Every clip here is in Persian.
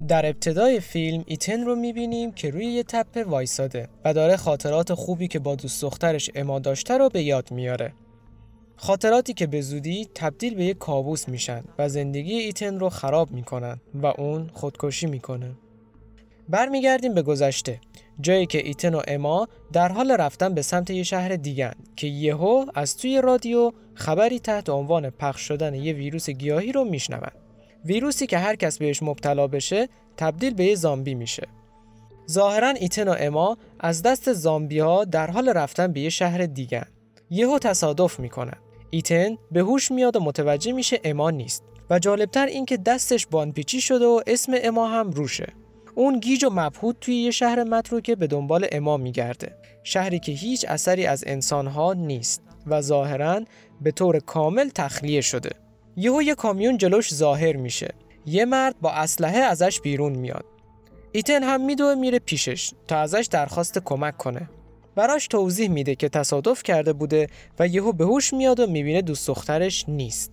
در ابتدای فیلم ایتن رو میبینیم که روی یه تپه وایساده و داره خاطرات خوبی که با دوست دخترش اما داشته رو به یاد میاره. خاطراتی که به زودی تبدیل به یک کابوس میشن و زندگی ایتن رو خراب میکنن و اون خودکشی میکنه. برمیگردیم به گذشته، جایی که ایتن و اما در حال رفتن به سمت یه شهر دیگه که یهو از توی رادیو خبری تحت عنوان پخش شدن یه ویروس گیاهی رو میشنون. ویروسی که هر کس بهش مبتلا بشه تبدیل به یه زامبی میشه. ظاهراً ایتن و اما از دست زامبی‌ها در حال رفتن به یه شهر دیگه. یهو تصادف میکنن. ایتن به هوش میاد و متوجه میشه اما نیست و جالبتر این که دستش باندپیچی شده و اسم اما هم روشه. اون گیج و مبهوت توی یه شهر متروکه به دنبال اما میگرده، شهری که هیچ اثری از انسانها نیست و ظاهراً به طور کامل تخلیه شده. یهو یه کامیون جلوش ظاهر میشه. یه مرد با اسلحه ازش بیرون میاد. ایتن هم میدوه میره پیشش تا ازش درخواست کمک کنه. براش توضیح میده که تصادف کرده بوده و یهو به هوش میاد و میبینه دوست دخترش نیست.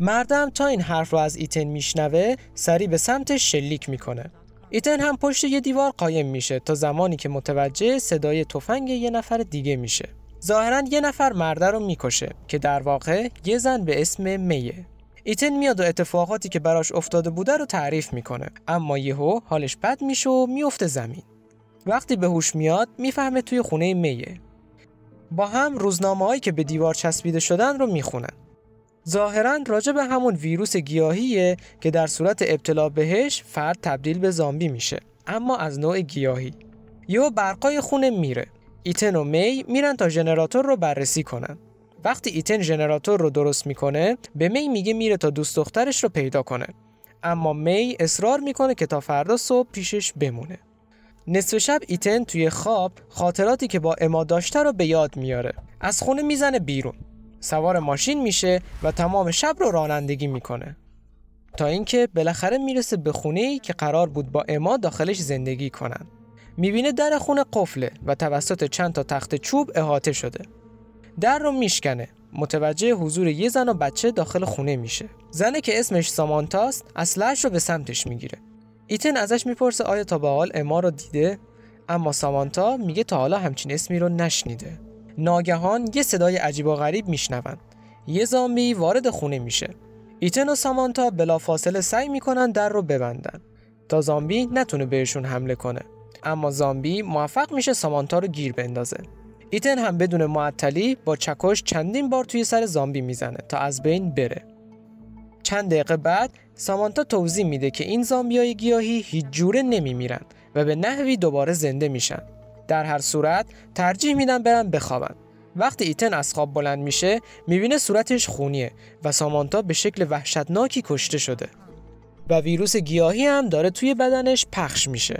مردم تا این حرف رو از ایتن میشنوه سریع به سمتش شلیک میکنه. ایتن هم پشت یه دیوار قایم میشه تا زمانی که متوجه صدای تفنگ یه نفر دیگه میشه. ظاهراً یه نفر مرده رو میکشه که در واقع یه زن به اسم میه. ایتن میاد و اتفاقاتی که براش افتاده بوده رو تعریف میکنه، اما یهو حالش بد میشه و میفته زمین. وقتی به هوش میاد میفهمه توی خونه میه. با هم روزنامه‌هایی که به دیوار چسبیده شدن رو میخونن. ظاهراً راجع به همون ویروس گیاهیه که در صورت ابتلا بهش فرد تبدیل به زامبی میشه، اما از نوع گیاهی. یهو برقای خونه میره. ایتن و می میرن تا ژنراتور رو بررسی کنن. وقتی ایتن ژنراتور رو درست میکنه، به می میگه میره تا دوست دخترش رو پیدا کنه، اما می اصرار میکنه که تا فردا صبح پیشش بمونه. نصف شب ایتن توی خواب خاطراتی که با اما داشته رو به یاد میاره. از خونه میزنه بیرون، سوار ماشین میشه و تمام شب رو رانندگی میکنه تا اینکه بالاخره میرسه به خونه‌ای که قرار بود با اما داخلش زندگی کنن. میبینه در خونه قفله و توسط چند تا تخت چوب احاطه شده. در رو میشکنه، متوجه حضور یه زن و بچه داخل خونه میشه. زنه که اسمش سامانتاست اسلحه‌اش رو به سمتش میگیره. ایتن ازش میپرسه آیا تا به حال اما رو دیده؟ اما سامانتا میگه تا حالا همچین اسمی رو نشنیده. ناگهان یه صدای عجیب و غریب میشنون. یه زامبی وارد خونه میشه. ایتن و سامانتا بلافاصله سعی میکنن در رو ببندن تا زامبی نتونه بهشون حمله کنه، اما زامبی موفق میشه سامانتا رو گیر بندازه. ایتن هم بدون معطلی با چکش چندین بار توی سر زامبی میزنه تا از بین بره. چند دقیقه بعد سامانتا توضیح میده که این زامبیای گیاهی هیچ جوره نمیمیرن و به نحوی دوباره زنده میشن. در هر صورت ترجیح میدن برن بخوابن. وقتی ایتن از خواب بلند میشه میبینه صورتش خونیه و سامانتا به شکل وحشتناکی کشته شده و ویروس گیاهی هم داره توی بدنش پخش میشه.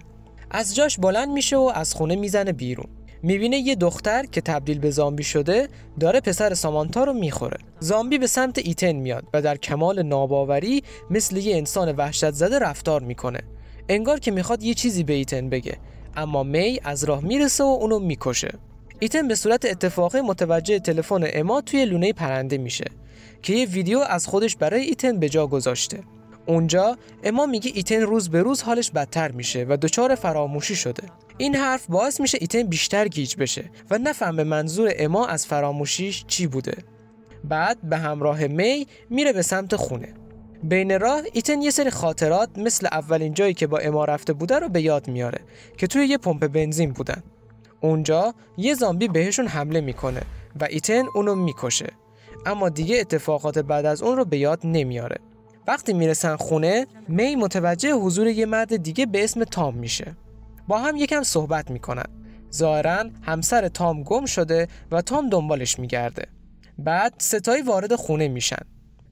از جاش بلند میشه و از خونه میزنه بیرون. میبینه یه دختر که تبدیل به زامبی شده داره پسر سامانتا رو میخوره. زامبی به سمت ایتن میاد و در کمال ناباوری مثل یه انسان وحشت زده رفتار میکنه، انگار که میخواد یه چیزی به ایتن بگه، اما می از راه میرسه و اونو میکشه. ایتن به صورت اتفاقی متوجه تلفن اما توی لونه پرنده میشه که یه ویدیو از خودش برای ایتن به جا گذاشته. اونجا اما میگه ایتن روز به روز حالش بدتر میشه و دچار فراموشی شده. این حرف باعث میشه ایتن بیشتر گیج بشه و نفهمه منظور اما از فراموشیش چی بوده. بعد به همراه می میره به سمت خونه. بین راه ایتن یه سری خاطرات مثل اولین جایی که با اما رفته بوده رو به یاد میاره که توی یه پمپ بنزین بودن. اونجا یه زامبی بهشون حمله میکنه و ایتن اونو میکشه، اما دیگه اتفاقات بعد از اون رو به یاد نمیاره. وقتی میرسن خونه می متوجه حضور یه مرد دیگه به اسم تام میشه. با هم یکم صحبت میکنن. ظاهراً همسر تام گم شده و تام دنبالش میگرده. بعد ستایی وارد خونه میشن.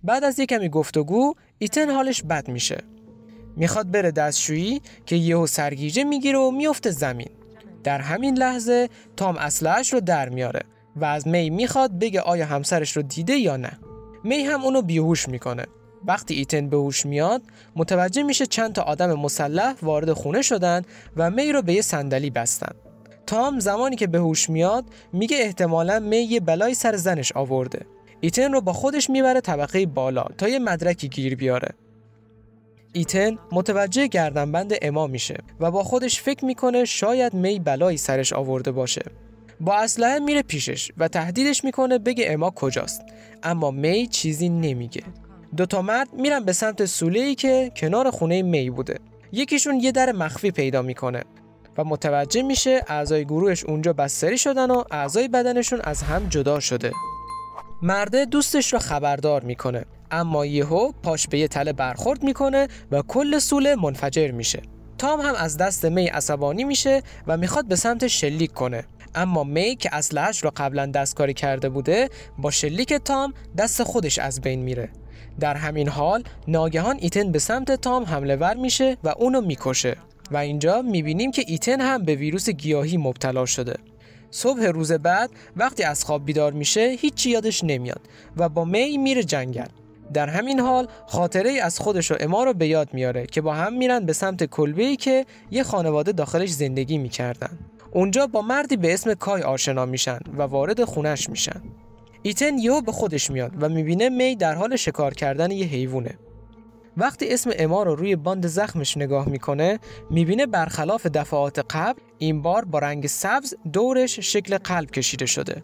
بعد از یکمی گفتگو ایتن حالش بد میشه. میخواد بره دستشویی که یهو سرگیجه میگیره و میفته زمین. در همین لحظه تام اسلحه‌اش رو در میاره و از می میخواد بگه آیا همسرش رو دیده یا نه. می هم اونو بیهوش میکنه. وقتی ایتن به هوش میاد متوجه میشه چند تا آدم مسلح وارد خونه شدن و می رو به یه صندلی بستن. تام زمانی که به هوش میاد میگه احتمالاً می یه بلای سر زنش آورده. ایتن رو با خودش میبره طبقه بالا تا یه مدرکی گیر بیاره. ایتن متوجه گردنبند اما میشه و با خودش فکر میکنه شاید می بلایی سرش آورده باشه. با اسلحه میره پیشش و تهدیدش میکنه بگه اما کجاست، اما می چیزی نمیگه. دوتا مرد میرن به سمت سوله‌ای که کنار خونه می بوده. یکیشون یه در مخفی پیدا میکنه و متوجه میشه اعضای گروهش اونجا بستری شدن و اعضای بدنشون از هم جدا شده. مرده دوستش رو خبردار میکنه، اما یهو پاش به یه تله برخورد میکنه و کل سوله منفجر میشه. تام هم از دست می عصبانی میشه و میخواد به سمت شلیک کنه، اما می که اسلحه‌اش رو قبلا دستکاری کرده بوده با شلیک تام دست خودش از بین میره. در همین حال ناگهان ایتن به سمت تام حمله ور میشه و اونو میکشه و اینجا میبینیم که ایتن هم به ویروس گیاهی مبتلا شده. صبح روز بعد وقتی از خواب بیدار میشه هیچی یادش نمیاد و با می میره جنگل. در همین حال خاطره از خودش و اما رو به یاد میاره که با هم میرن به سمت کلبه‌ای که یه خانواده داخلش زندگی میکردن. اونجا با مردی به اسم کای آشنا میشن و وارد خونش میشن. ایتن یهو به خودش میاد و میبینه می در حال شکار کردن یه حیوونه. وقتی اسم اما رو روی باند زخمش نگاه میکنه میبینه برخلاف دفعات قبل این بار با رنگ سبز دورش شکل قلب کشیده شده.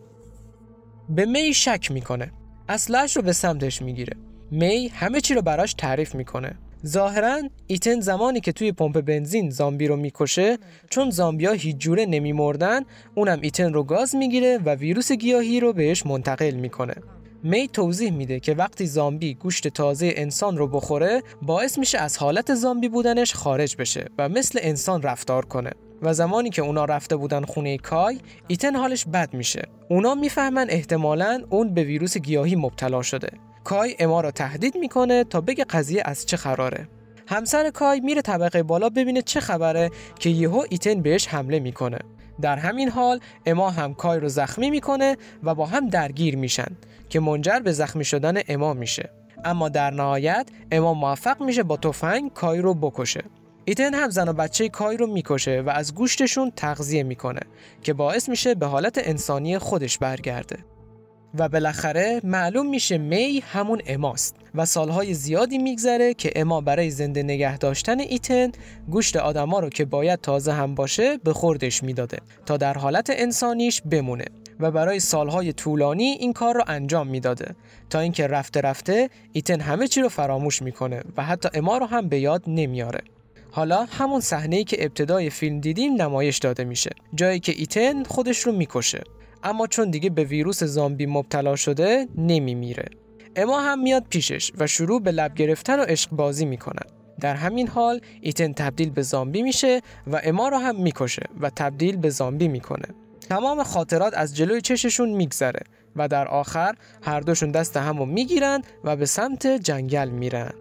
به می شک میکنه، اسلحه‌اش رو به سمتش میگیره. می همه چی رو براش تعریف میکنه. ظاهراً ایتن زمانی که توی پمپ بنزین زامبی رو میکشه، چون زامبیا هیچ جوره نمیمردن، اونم ایتن رو گاز میگیره و ویروس گیاهی رو بهش منتقل میکنه. می توضیح میده که وقتی زامبی گوشت تازه انسان رو بخوره باعث میشه از حالت زامبی بودنش خارج بشه و مثل انسان رفتار کنه و زمانی که اونا رفته بودن خونه کای، ایتن حالش بد میشه. اونا میفهمن احتمالاً اون به ویروس گیاهی مبتلا شده. کای اما رو تهدید میکنه تا بگه قضیه از چه قراره. همسر کای میره طبقه بالا ببینه چه خبره که یهو ایتن بهش حمله میکنه. در همین حال اما هم کای رو زخمی میکنه و با هم درگیر میشن که منجر به زخمی شدن اما میشه. اما در نهایت اما موفق میشه با تفنگ کای رو بکشه. ایتن هم زن و بچه کای رو میکشه و از گوشتشون تغذیه میکنه که باعث میشه به حالت انسانی خودش برگرده. و بالاخره معلوم میشه می همون اماست و سالهای زیادی میگذره که اما برای زنده نگه داشتن ایتن گوشت آدما رو که باید تازه هم باشه به خوردش میداده تا در حالت انسانیش بمونه و برای سالهای طولانی این کار رو انجام میداده تا اینکه رفته رفته ایتن همه چی رو فراموش میکنه و حتی اما رو هم به یاد نمیاره. حالا همون صحنه‌ای که ابتدای فیلم دیدیم نمایش داده میشه، جایی که ایتن خودش رو میکشه، اما چون دیگه به ویروس زامبی مبتلا شده نمیمیره. اما هم میاد پیشش و شروع به لب گرفتن و عشق بازی میکنن. در همین حال ایتن تبدیل به زامبی میشه و اما رو هم میکشه و تبدیل به زامبی میکنه. تمام خاطرات از جلوی چششون میگذره و در آخر هر دوشون دست همو میگیرن و به سمت جنگل میرن.